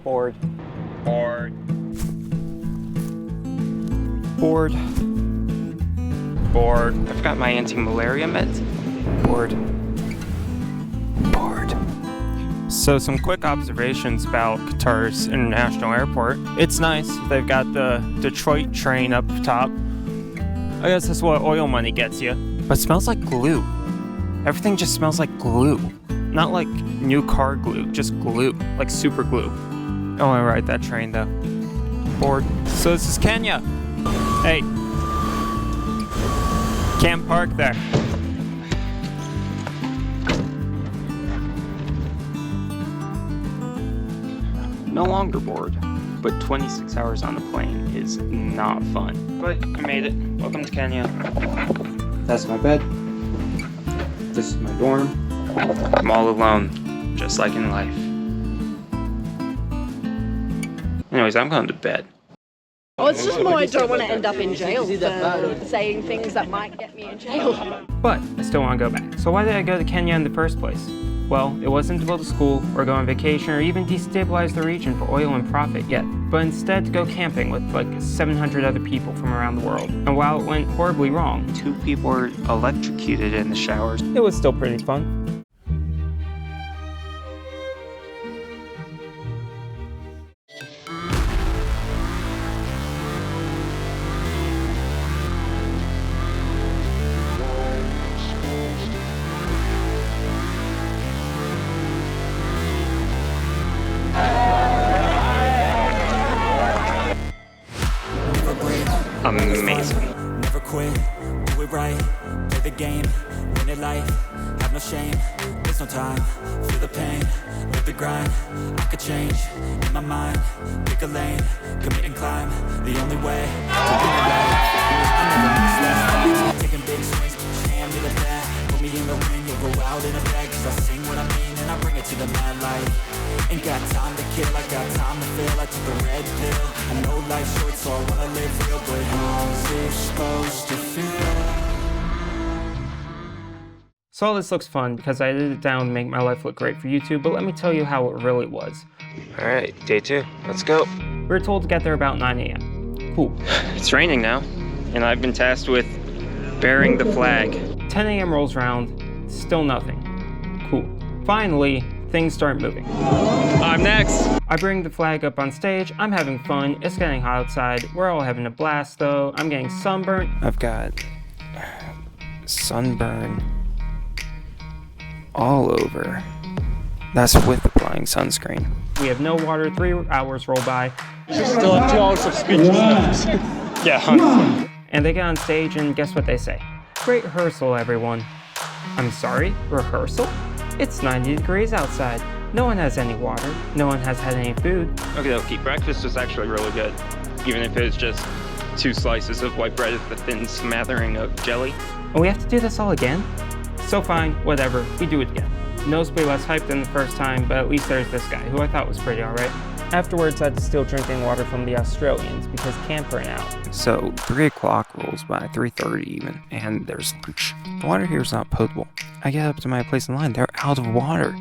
Bored. Bored. Bored. Bored. I forgot my anti-malaria meds. Bored. Bored. So some quick observations about Qatar's International Airport. It's nice. They've got the Detroit train up top. I guess that's what oil money gets you. But it smells like glue. Everything just smells like glue. Not like new car glue, just glue. Like super glue. I want to ride that train though. Bored. So this is Kenya. Hey. Can't park there. No longer bored, but 26 hours on the plane is not fun. But I made it. Welcome to Kenya. That's my bed. This is my dorm. I'm all alone, just like in life. Anyways, I'm going to bed. Oh, it's just more I don't want to end up in jail for saying things that might get me in jail. But I still want to go back. So why did I go to Kenya in the first place? Well, it wasn't to build a school, or go on vacation, or even destabilize the region for oil and profit yet, but instead to go camping with like 700 other people from around the world. And while it went horribly wrong, 2 people were electrocuted in the showers. it was still pretty fun. Amazing. Never quit, do it right, play the game, win it life, have no shame, there's no time, feel the pain, live the grind, I could change, in my mind, pick a lane, commit and climb, the only way to win it life, I never miss last night, taking big swings, put your hand to the bat, put me in the ring, you'll go out in a bag, cause I sing what I mean and I bring it to the mad light. Ain't got time to kill, I got time to feel. I took a red pill, I know life's short, so I wanna live real. But how's it supposed to feel? So all this looks fun because I edited it down to make my life look great for YouTube, but let me tell you how it really was. Alright, day 2. Let's go. We were told to get there about 9 a.m. Cool. It's raining now, and I've been tasked with bearing the flag. 10 a.m. rolls around, still nothing. Cool. Finally, things start moving. I'm next. I bring the flag up on stage, I'm having fun, it's getting hot outside, we're all having a blast though, I'm getting sunburned. I've got sunburn all over. That's with applying sunscreen. We have no water, 3 hours roll by. Still have 2 hours of speeches. Yeah, 100%. And they get on stage and guess what they say? Great rehearsal, everyone. I'm sorry, rehearsal? It's 90 degrees outside. No one has any water. No one has had any food. Okay, breakfast was actually really good. Even if it was just 2 slices of white bread with a thin smattering of jelly. And we have to do this all again? So fine, whatever, we do it again. Noticeably less hype than the first time, but at least there's this guy, who I thought was pretty alright. Afterwards, I had to steal drinking water from the Australians because camp ran out. So 3 o'clock rolls by, 3:30 even, and there's lunch. The water here is not potable. I get up to my place in line, they're out of water.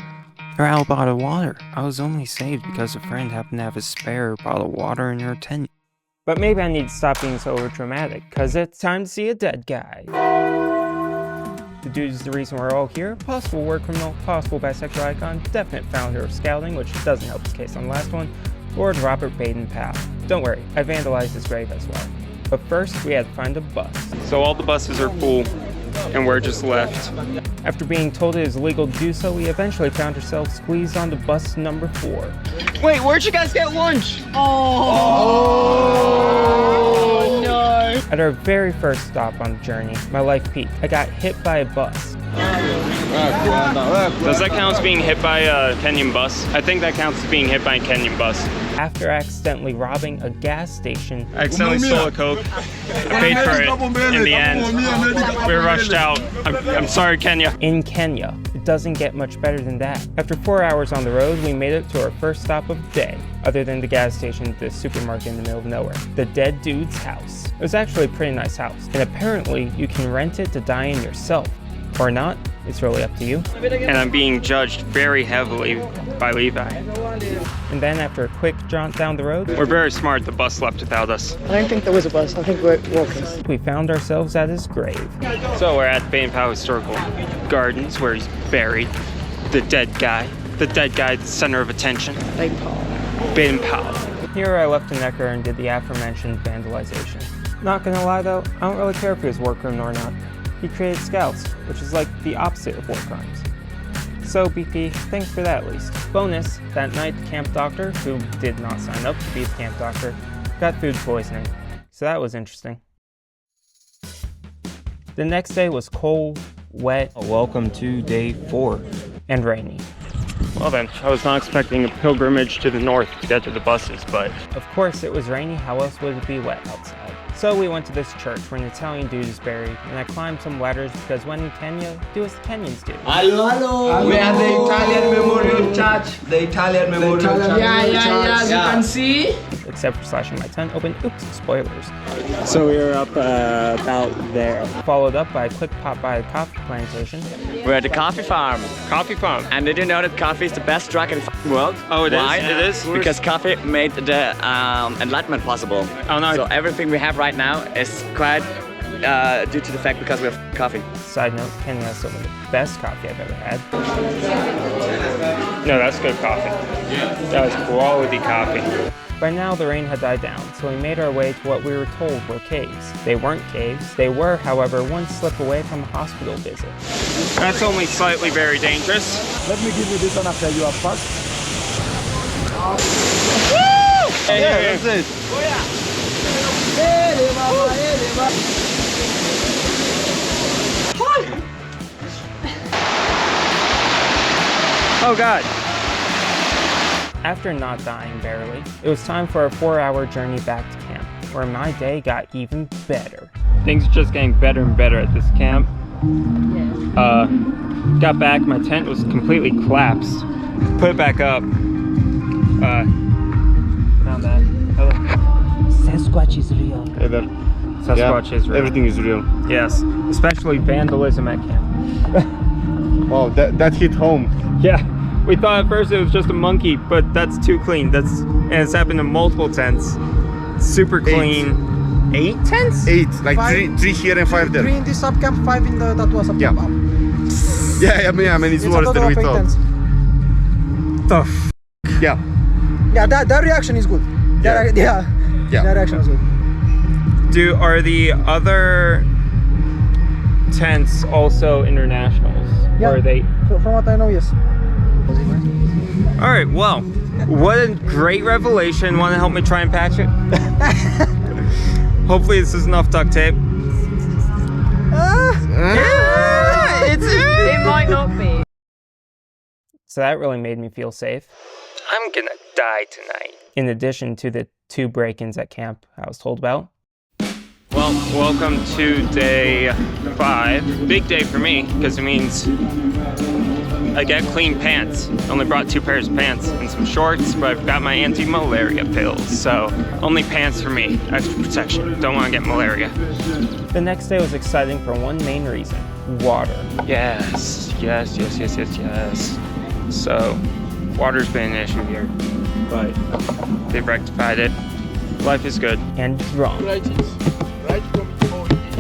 They're out of water. I was only saved because a friend happened to have a spare bottle of water in her tent. But maybe I need to stop being so overdramatic, cause it's time to see a dead guy. The dude is the reason we're all here. Possible war criminal, possible bisexual icon, definite founder of scouting, which doesn't help his case on the last one, Lord Robert Baden-Powell. Don't worry, I vandalized his grave as well. But first, we had to find a bus. So all the buses are full, and we're just left. After being told it is illegal to do so, we eventually found ourselves squeezed onto bus number 4. Wait, where'd you guys get lunch? Oh no. At our very first stop on the journey, my life peaked. I got hit by a bus. Does that count as being hit by a Kenyan bus? I think that counts as being hit by a Kenyan bus. After accidentally robbing a gas station, I accidentally stole a Coke. I paid for it. In the end, we were rushed out. I'm sorry, Kenya. in Kenya. It doesn't get much better than that. After 4 hours on the road, we made it to our first stop of the day, other than the gas station, the supermarket in the middle of nowhere. The dead dude's house. It was actually a pretty nice house, and apparently you can rent it to die in yourself. Or not. It's really up to you. And I'm being judged very heavily by Levi. And then after a quick jaunt down the road, We're very smart, the bus left without us. I don't think there was a bus. I think we're walking. we found ourselves at his grave. So we're at Baden-Powell Historical Gardens where he's buried. The dead guy, the center of attention. Baden-Powell. Here I left a necker and did the aforementioned vandalization. Not gonna lie though, I don't really care if he was war criminal or not. He created scouts, which is like the opposite of war crimes. So BP, thanks for that at least. Bonus, that night the camp doctor, who did not sign up to be the camp doctor, got food poisoning. So that was interesting. The next day was cold, wet, Welcome to day 4. and rainy. Well then, I was not expecting a pilgrimage to the north to get to the buses, but Of course it was rainy, how else would it be wet outside? So we went to this church where an Italian dude is buried, and I climbed some ladders because when in Kenya, do as the Kenyans do. Hello. We are the Italian Memorial Church. The Italian Memorial Church. Yeah, as you can see. Except for slashing my tent open. Oops, spoilers. So we were up about there. Followed up by a quick pop by a coffee plantation. We're at the coffee farm. coffee farm. And did you know that coffee is the best drug in the world? Oh, it is? Why? It is? Because coffee made the enlightenment possible. Oh, no. So everything we have right now is quite due to the fact because we have coffee. Side note, Kenya has some of the best coffee I've ever had. No, that's good coffee. That was quality coffee. By now, the rain had died down, so we made our way to what we were told were caves. They weren't caves. They were, however, one slip away from a hospital visit. That's only slightly very dangerous. Let me give you this one after you have passed. Yeah, That's it. Oh God. After not dying barely, it was time for a 4-hour journey back to camp, where my day got even better. Things are just getting better and better at this camp. Got back, my tent was completely collapsed. Put it back up. Found that. Hello. Sasquatch is real. Hey there. Sasquatch is real. Everything is real. Yes, especially vandalism at camp. Wow, that hit home. Yeah, we thought at first it was just a monkey, but that's too clean. And it's happened in multiple tents. Super clean. 8 tents? 8, like three here and 5 there. 3 in this subcamp, 5 in the that was a Yeah. Yeah, I mean it's worse than we thought. The f. Yeah. Yeah, that reaction is good. Yeah. That reaction is good. Are the other tents also internationals? Yeah. Or are they? From what I know, yes. All right, well, what a great revelation. Want to help me try and patch it? Hopefully this is enough duct tape. It might not be. So that really made me feel safe. I'm gonna die tonight. In addition to the 2 break-ins at camp I was told about. Well, welcome to day 5. Big day for me, because it means I get clean pants. Only brought 2 pairs of pants and some shorts, but I've got my anti-malaria pills, so only pants for me. Extra protection. Don't want to get malaria. The next day was exciting for one main reason: water. Yes. So, water's been an issue here, but they've rectified it. Life is good. And drunk.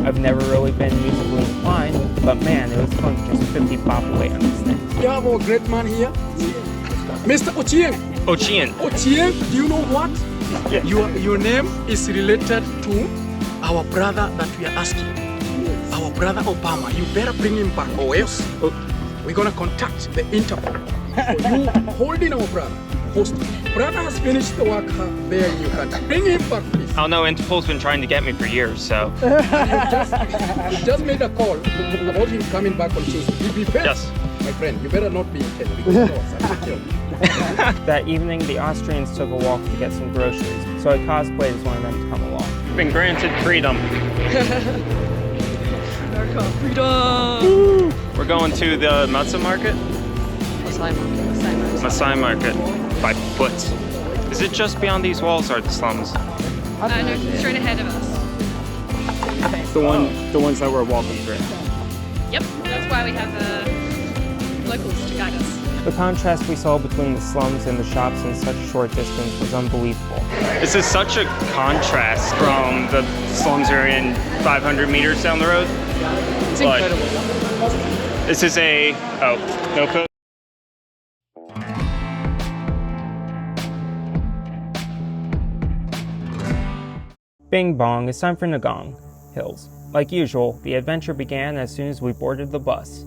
I've never really been musically inclined, but man, it was fun to just 50 pop away on these things. We have a great man here, Mr. Ochieng. Ochieng. Ochieng, do you know what? Yeah. Your name is related to our brother that we are asking. Our brother Obama. You better bring him back, or else we're gonna contact the Interpol. You holding our brother. Host. Brother has finished the work there in your country. Bring him back, please. Oh no, Interpol's been trying to get me for years, so. You just made a call about him coming back on Tuesday. He'll be back. Yes. My friend, you better not be in Kenya because you know us, I will kill you. That evening, the Austrians took a walk to get some groceries, so I cosplayed as one of them to come along. Been granted freedom. Freedom! We're going to the Matza market? Masai market. By foot. Is it just beyond these walls or the slums? No, straight ahead of us. The ones that we're walking through. Yep, that's why we have the locals to guide us. The contrast we saw between the slums and the shops in such a short distance was unbelievable. This is such a contrast from the slums we're in 500 meters down the road. It's incredible. This is a... oh, no code. Bing bong, it's time for Ngong Hills. Like usual, the adventure began as soon as we boarded the bus.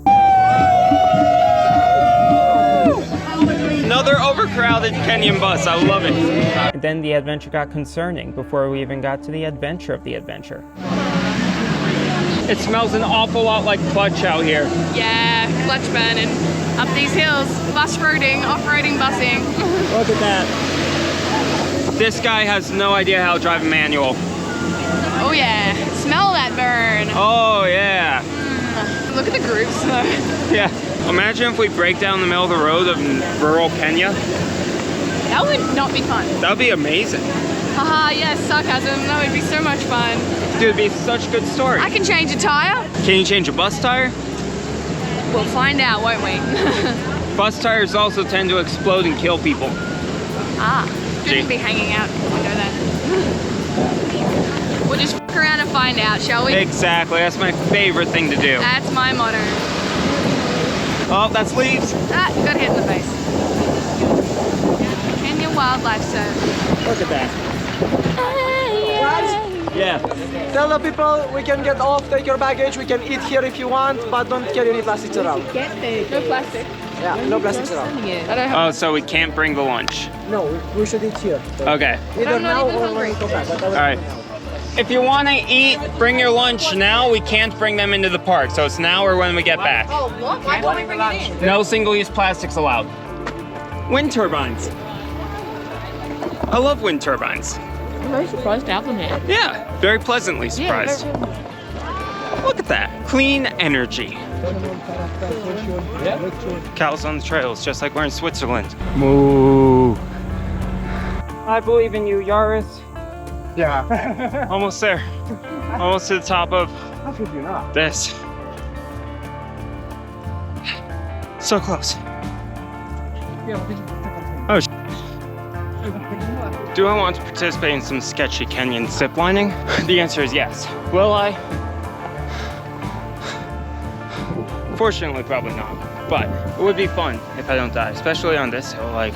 Another overcrowded Kenyan bus, I love it. And then the adventure got concerning before we even got to the adventure of the adventure. It smells an awful lot like clutch out here. Yeah, clutch burning. Up these hills, bus roading, off-roading busing. Look at that. This guy has no idea how to drive a manual. Oh yeah, smell that burn. Oh yeah. Look at the groups though. Yeah. Imagine if we break down the middle of the road of rural Kenya. That would not be fun. That would be amazing. Haha, yes, sarcasm. That would be so much fun. Dude, it'd be such a good story. I can change a tire. Can you change a bus tire? We'll find out, won't we? Bus tires also tend to explode and kill people. Ah, shouldn't be hanging out. We know that. We'll just f around and find out, shall we? Exactly, that's my favorite thing to do. That's my motto. Oh, that's leaves. Ah, got hit in the face. Kenya Wildlife Service. Look at that. Yeah. Tell the people we can get off, take your baggage, we can eat here if you want, but don't carry any plastics around. No plastic. Yeah, no plastics around. I don't have Oh, so we can't bring the lunch. No, we should eat here. Okay. Either I'm not now even or hungry. when we come back. But I will All right. now. If you want to eat, bring your lunch now. We can't bring them into the park, so it's now or when we get back. Oh, what? Why can't we bring it in? No single-use plastics allowed. Wind turbines. I love wind turbines. I'm very surprised to have them here. Yeah, very pleasantly surprised. Look at that. Clean energy. Cows on the trails, just like we're in Switzerland. Moo. I believe in you, Yaris. Yeah. Almost there. Almost to the top of How could you not? this. So close. Oh, do I want to participate in some sketchy Kenyan zip lining? The answer is yes. Will I? Fortunately, probably not. But it would be fun if I don't die, especially on this hill. Like,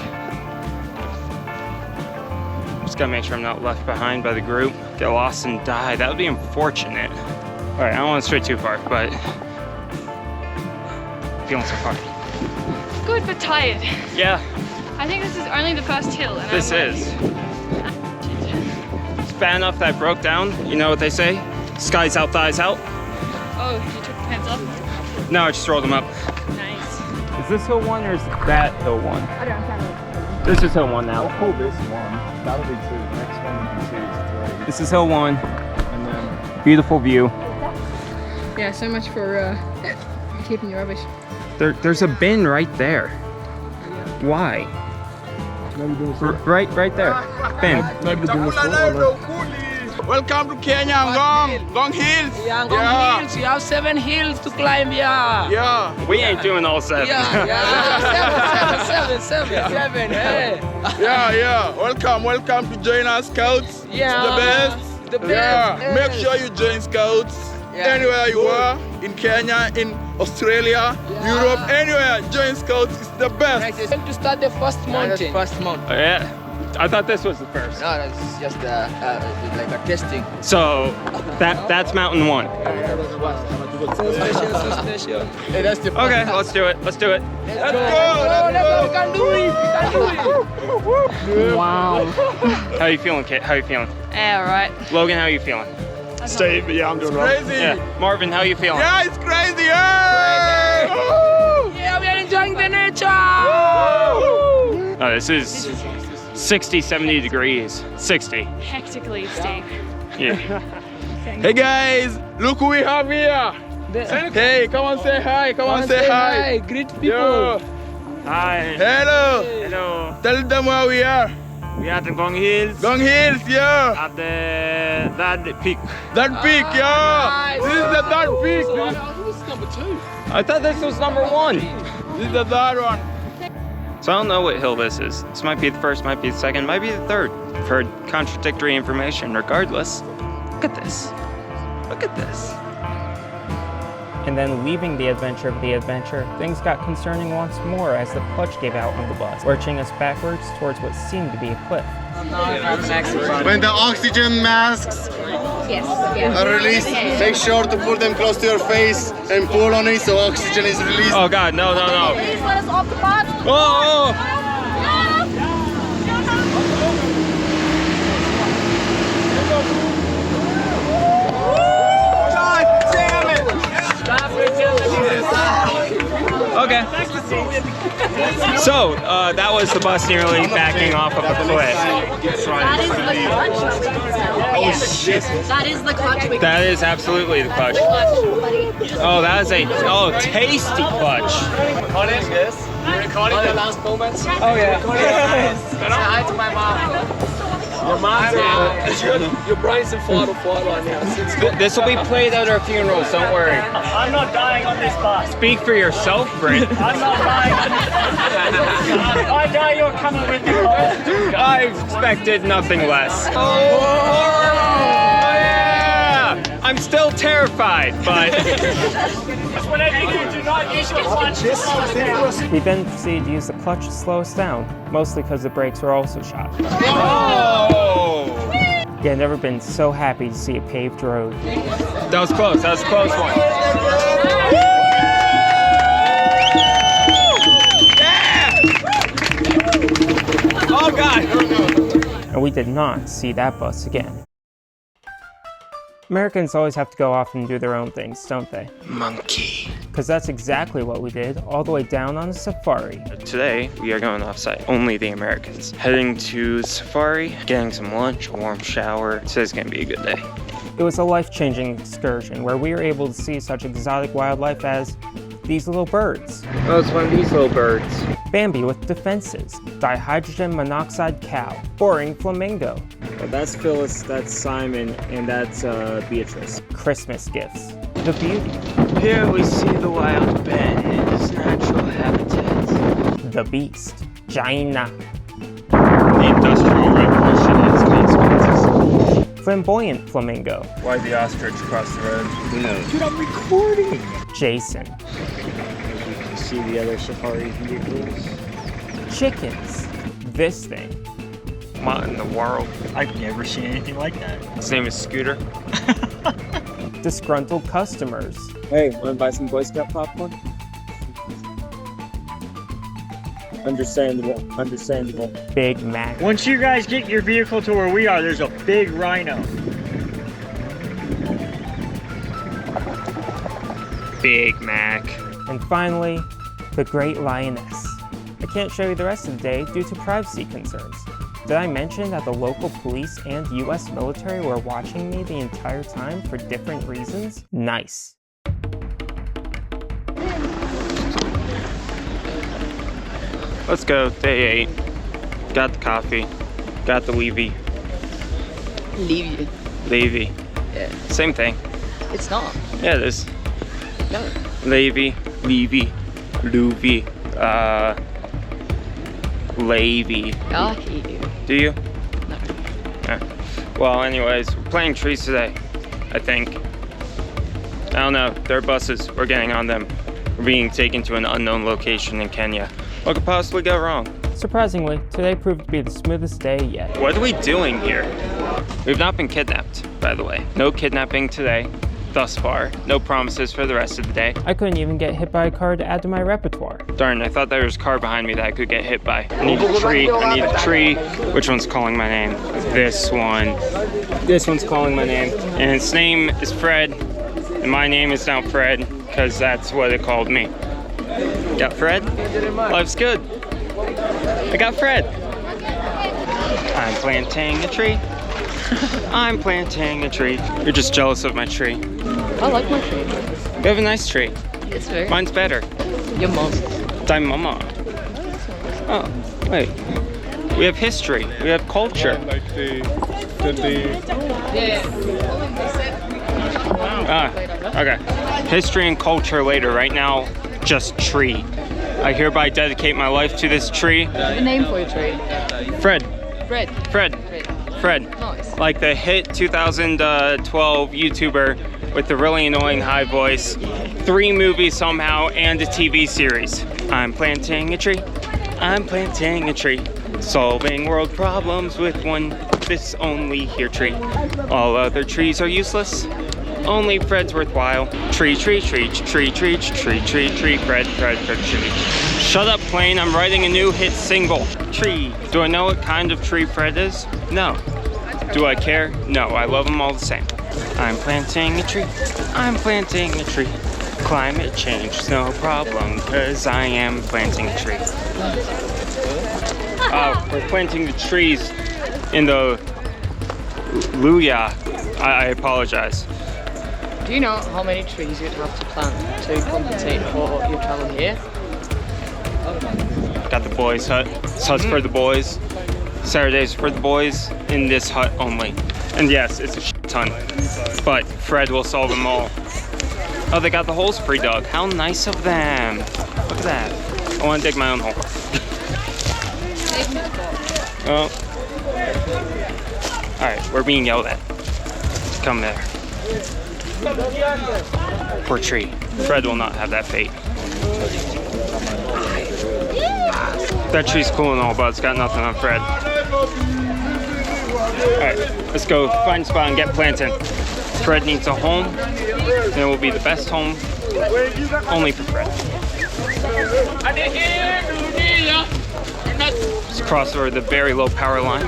just gotta make sure I'm not left behind by the group. Get lost and die. That would be unfortunate. All right, I don't want to stray too far, but feeling so far. Good but tired. Yeah, I think this is only the first hill. And this I'm like, is. It's bad enough that I broke down. You know what they say? Skies out, thighs out. Oh, you took the pants off? No, I just rolled them up. Nice. Is this hill one or is that hill one? I don't know. This is hill one now. I'll call this one. That'll be two. Next one you can see is three. This is hill one. And then Beautiful view. Yeah, so much for keeping your rubbish. There's a bin right there. Why? Right there. Bin. Welcome to Kenya, Ngong. Ngong Hills. Yeah, Ngong Hills. You have 7 hills to climb here. Yeah. We ain't doing all 7. Seven. Hey. Yeah. Welcome to join our scouts. Yeah. It's the best. The best. Yeah. Make sure you join scouts. Yeah. Anywhere you are, in Kenya, in Australia, Europe, anywhere, join scouts is the best. Right, it's time to start the first mountain. First month. Oh, yeah. I thought this was the first. No, that's just like a testing. So that's mountain 1. So special. Hey, that's the Okay, let's do it. Let's go. We can do it. Wow. How you feeling, Kate? How you feeling? Yeah, right. Logan, how you feeling? Steve, yeah, I'm doing right. Crazy. Yeah. Marvin, how you feeling? Yeah, it's crazy. Yeah. Yeah, we are enjoying the nature. Oh, this is 60, 70 degrees. 60. Hectically, Steve. Yeah. Hey guys, look who we have here. Hey, come on, say hi. Come on, say hi. Greet people. Yo. Hi. Hello. Hello. Tell them where we are. We are at Ngong Hills. Ngong Hills, yeah. At that peak. That peak, yeah. Nice. This is the third peak. This is number 2. I thought this was number 1. This is the third one. So I don't know what hill this is. This might be the first, might be the second, might be the third. I've heard contradictory information. Regardless, look at this. Look at this. And then leaving the adventure of the adventure, things got concerning once more as the clutch gave out on the bus, lurching us backwards towards what seemed to be a cliff. When the oxygen masks are released, make sure to put them close to your face and pull on it so oxygen is released. Oh God, no, no, no. Please let us off the bus. Oh! God damn it! Okay. So, that was the bus nearly backing off of a cliff. That is the clutch. Oh shit. That is the clutch. That is absolutely the clutch. Oh, that is a tasty clutch. Recording this? You're recording the last moments? Oh yeah. Say hi to my mom. Your mom's your brain's in photo on now. This will be played at our funerals, don't worry. I'm not dying on this bus. Speak for yourself, Brent. I'm not dying on this bus. If I die, you're coming with me. I expected nothing less. Yeah! I'm still terrified, but... Whenever you do not use your clutch to slow us down. We then proceeded to use the clutch to slow us down, mostly because the brakes were also shot. Oh! Yeah, I've never been so happy to see a paved road. That was close. That was a close one. Yeah! Oh God! And we did not see that bus again. Americans always have to go off and do their own things, don't they? Monkey. Because that's exactly what we did, all the way down on a safari. Today, we are going off-site. Only the Americans. Heading to safari, getting some lunch, a warm shower. Today's gonna be a good day. It was a life-changing excursion where we were able to see such exotic wildlife as these little birds. Oh, it's one of these little birds. Bambi with defenses, dihydrogen monoxide cow, boring flamingo. Well, that's Phyllis, that's Simon, and that's Beatrice. Christmas gifts. The beauty. Here we see the wild Ben in his natural habitat. The beast. China. The Industrial Revolution has consequences. Flamboyant flamingo. Why the ostrich across the road? Who knows? Dude, I'm recording! Jason. You can see the other safari vehicles. Chickens. This thing. What in the world? I've never seen anything like that. His name is Scooter. Disgruntled customers. Hey, wanna buy some Boy Scout popcorn? Understandable, understandable. Big Mac. Once you guys get your vehicle to where we are, there's a big rhino. Big Mac. And finally, the Great Lioness. I can't show you the rest of the day due to privacy concerns. Did I mention that the local police and US military were watching me the entire time for different reasons? Nice. Let's go, day 8. Got the coffee. Got the Levy. Levy. Levy. Yeah. Same thing. It's not. Yeah, it is. No. Levy. Levy. Levy. Levy. I hate you. Do you? No. Yeah. Well, anyways, we're playing trees today, I think. I don't know. There are buses. We're getting on them. We're being taken to an unknown location in Kenya. What could possibly go wrong? Surprisingly, today proved to be the smoothest day yet. What are we doing here? We've not been kidnapped, by the way. No kidnapping today, thus far. No promises for the rest of the day. I couldn't even get hit by a car to add to my repertoire. Darn, I thought there was a car behind me that I could get hit by. I need a tree. I need a tree. Which one's calling my name? This one. This one's calling my name. And its name is Fred. And my name is now Fred, because that's what it called me. Got Fred? Life's good. I got Fred. I'm planting a tree. I'm planting a tree. You're just jealous of my tree. I like my tree. You have a nice tree. It's very. Mine's better. Your mom's. Dein Mama. Oh, wait. We have history. We have culture. Ah, okay. History and culture later. Right now, just tree. I hereby dedicate my life to this tree. A name for your tree? Fred. Fred. Fred. Fred. Nice. Like the hit 2012 YouTuber with the really annoying high voice, 3 movies somehow, and a TV series. I'm planting a tree. I'm planting a tree. Solving world problems with this only here tree. All other trees are useless. Only Fred's worthwhile. Tree, tree, tree, tree, tree, tree, tree, tree, Fred, Fred, Fred, tree. Shut up, plane. I'm writing a new hit single. Tree. Do I know what kind of tree Fred is? No. Do I care? No. I love them all the same. I'm planting a tree. I'm planting a tree. Climate change, no problem, cause I am planting a tree. We're planting the trees in the Luya. I apologize. Do you know how many trees you'd have to plant to compensate for your travel here? Got the boys' hut. This hut's for the boys. Saturdays for the boys in this hut only. And yes, it's a shit ton. But Fred will solve them all. Oh, they got the holes pre-dug. How nice of them. Look at that. I want to dig my own hole. Oh. Alright, we're being yelled at. Come there. Poor tree. Fred will not have that fate. That tree's cool and all, but it's got nothing on Fred. Alright, let's go find a spot and get planting. Fred needs a home, and it will be the best home only for Fred. Just cross over the very low power line.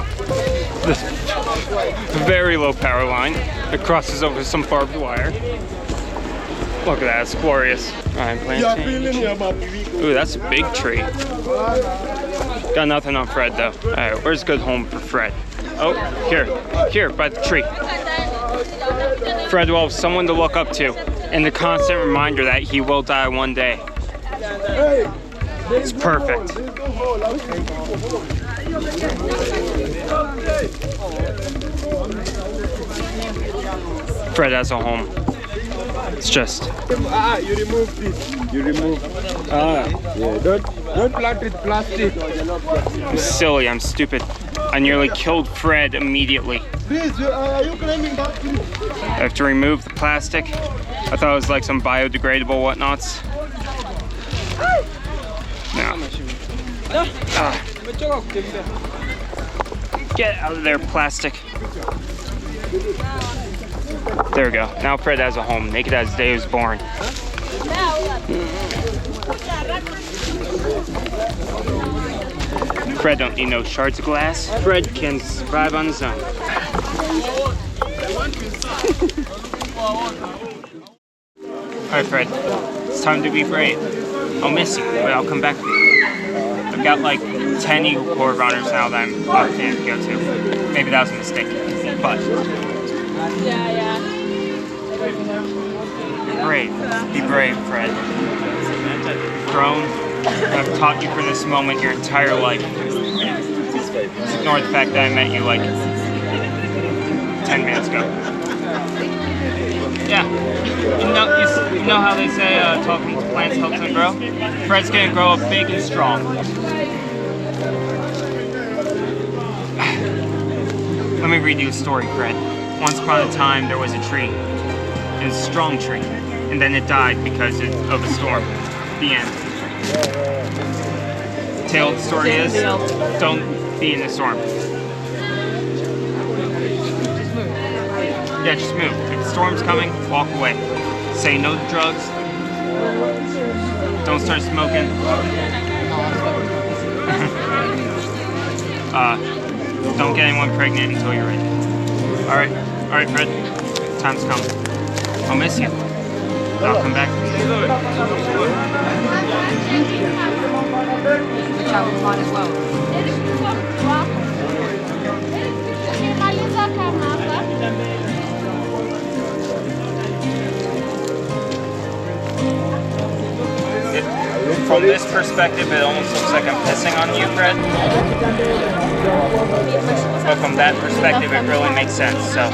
The very low power line. It crosses over some barbed wire. Look at that, it's glorious. I'm planting. Ooh, that's a big tree. Got nothing on Fred though. Alright, where's a good home for Fred? Oh, here, by the tree. Fred will have someone to look up to, and the constant reminder that he will die one day. It's perfect. Fred has a home. It's just. You remove this. You remove. Yeah. Don't plant with plastic. I'm silly. I'm stupid. I nearly killed Fred immediately. Please, are you climbing back? I have to remove the plastic. I thought it was like some biodegradable whatnots. No. Get out of there, plastic. There we go. Now Fred has a home, naked as the day he was born. Fred don't need no shards of glass. Fred can survive on his own. Alright, Fred. It's time to be brave. I'll miss you, but I'll come back for you. I've got like 10 Eagle Corps runners now that I'm about to go to. Maybe that was a mistake, but... Be brave, Fred. Grown, I've taught you for this moment your entire life. Ignore the fact that I met you like 10 minutes ago. Yeah, you know how they say talking to plants helps them grow? Fred's gonna grow up big and strong. Let me read you a story, Fred. Once upon a time, there was a tree. It was a strong tree, and then it died because of a storm. The end. The tale of the story is, don't be in the storm. Yeah, just move. If the storm's coming, walk away. Say no to drugs. Don't start smoking. Don't get anyone pregnant until you're ready. Alright, Fred. Time's coming. I'll miss you. But I'll come back. The travel fine as well. From this perspective, it almost looks like I'm pissing on you, Fred. But from that perspective, it really makes sense, so.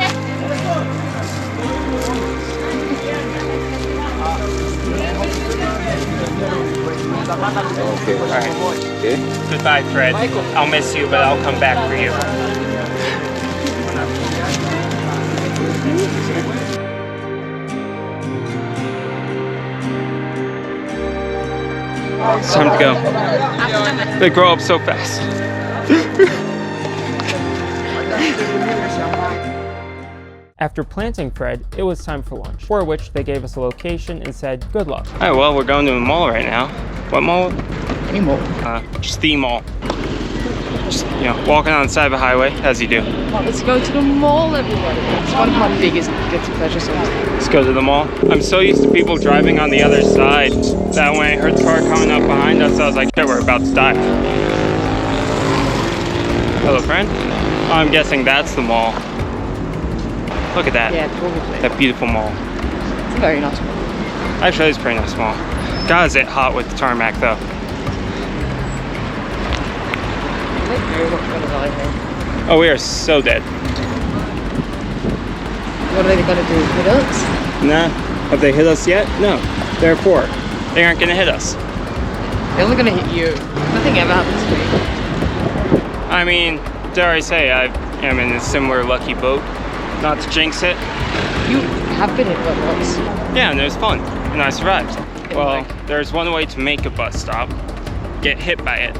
Okay. All right. Okay. Goodbye, Fred. I'll miss you, but I'll come back for you. It's time to go. They grow up so fast. After planting Fred, it was time for lunch, for which they gave us a location and said, good luck. All right, well, we're going to a mall right now. What mall? Any mall. Just the mall. Just, you know, walking on the side of a highway, as you do. Let's go to the mall, everybody. It's one of my biggest guilty pleasures. Let's go to the mall. I'm so used to people driving on the other side that when I heard the car coming up behind us, I was like, shit, we're about to die. Hello, friend. I'm guessing that's the mall. Look at that. Yeah, probably. That beautiful mall. It's a very nice mall. Actually, it's a pretty nice mall. God, is it hot with the tarmac, though. Oh, we are so dead. What are they going to do? Hit us? Nah. Have they hit us yet? No. Therefore, they aren't going to hit us. They're only going to hit you. Nothing ever happens to me. I mean, dare I say, I am in a similar lucky boat. Not to jinx it. You have been hit once. Yeah, and it was fun. And I survived. Well, there's one way to make a bus stop. Get hit by it.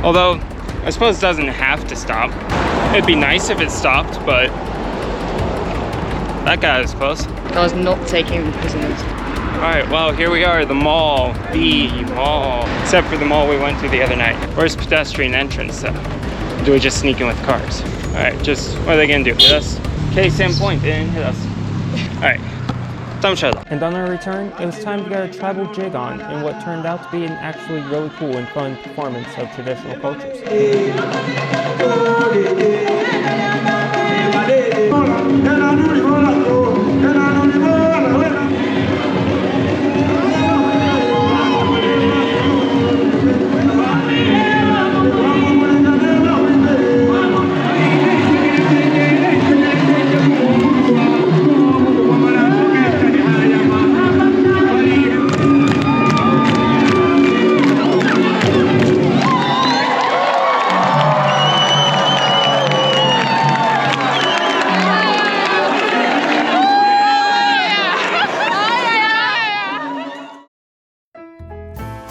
Although, I suppose it doesn't have to stop. It'd be nice if it stopped, but that guy was close. I was not taking the prisoners. Alright, well, here we are, the mall. The mall. Except for the mall we went to the other night. Where's pedestrian entrance, though? Do we just sneak in with cars? Alright, just, what are they gonna do? Hit us? Case in point, they didn't hit us. Alright, don't shut up. And on our return, it was time to get our tribal jig on in what turned out to be an actually really cool and fun performance of traditional cultures.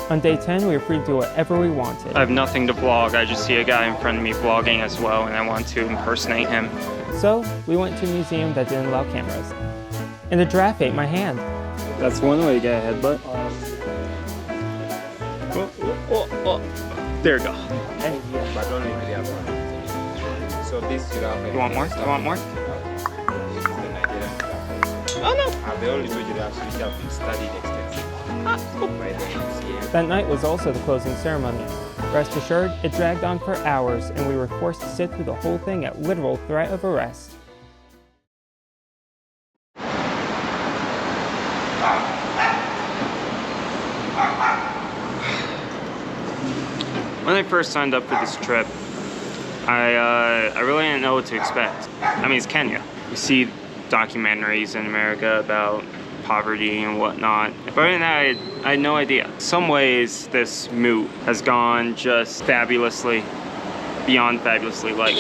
On day 10, we were free to do whatever we wanted. I have nothing to vlog. I just see a guy in front of me vlogging as well, and I want to impersonate him. So, we went to a museum that didn't allow cameras. And the giraffe ate my hand. That's one way to get a headbutt. There you go. So this giraffe. You want more? You want more? Oh no! They only told you that you have been studied extensively. That night was also the closing ceremony. Rest assured, it dragged on for hours, and we were forced to sit through the whole thing at literal threat of arrest. When I first signed up for this trip, I really didn't know what to expect. I mean, it's Kenya. You see documentaries in America about poverty and whatnot, but other than that, I had no idea. In some ways, this moot has gone just fabulously, beyond fabulously, like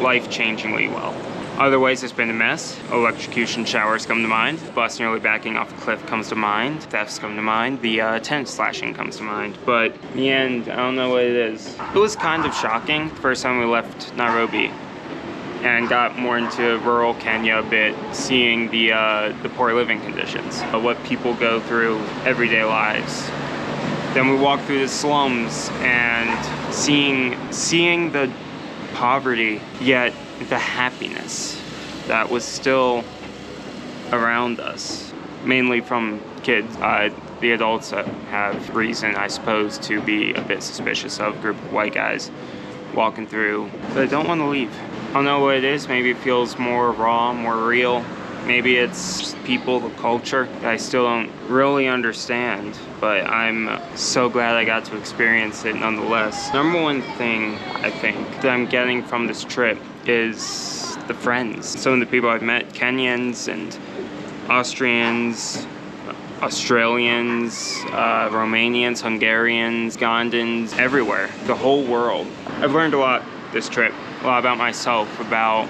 life-changingly well. Other ways, it's been a mess. Electrocution showers come to mind. Bus nearly backing off a cliff comes to mind. Thefts come to mind. The tent slashing comes to mind. But in the end, I don't know what it is. It was kind of shocking the first time we left Nairobi and got more into rural Kenya a bit, seeing the poor living conditions, what people go through everyday lives. Then we walked through the slums and seeing the poverty, yet the happiness that was still around us, mainly from kids. The adults have reason, I suppose, to be a bit suspicious of a group of white guys walking through, but I don't want to leave. I don't know what it is. Maybe it feels more raw, more real. Maybe it's just people, the culture that I still don't really understand, but I'm so glad I got to experience it nonetheless. Number one thing I think that I'm getting from this trip is the friends. Some of the people I've met, Kenyans and Austrians, Australians, Romanians, Hungarians, Ugandans, everywhere, the whole world. I've learned a lot this trip, a lot about myself, about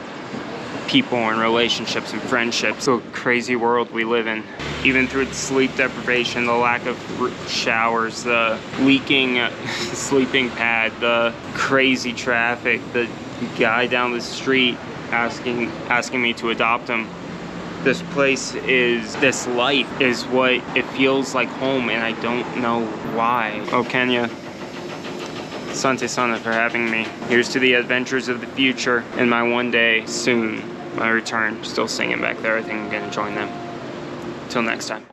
people and relationships and friendships, the crazy world we live in. Even through the sleep deprivation, the lack of showers, the leaking sleeping pad, the crazy traffic, the guy down the street asking me to adopt him. This place is, this life is what it feels like home, and I don't know why. Oh, Kenya. Sante Sana for having me. Here's to the adventures of the future and my one day soon, my return. Still singing back there. I think I'm gonna join them. Till next time.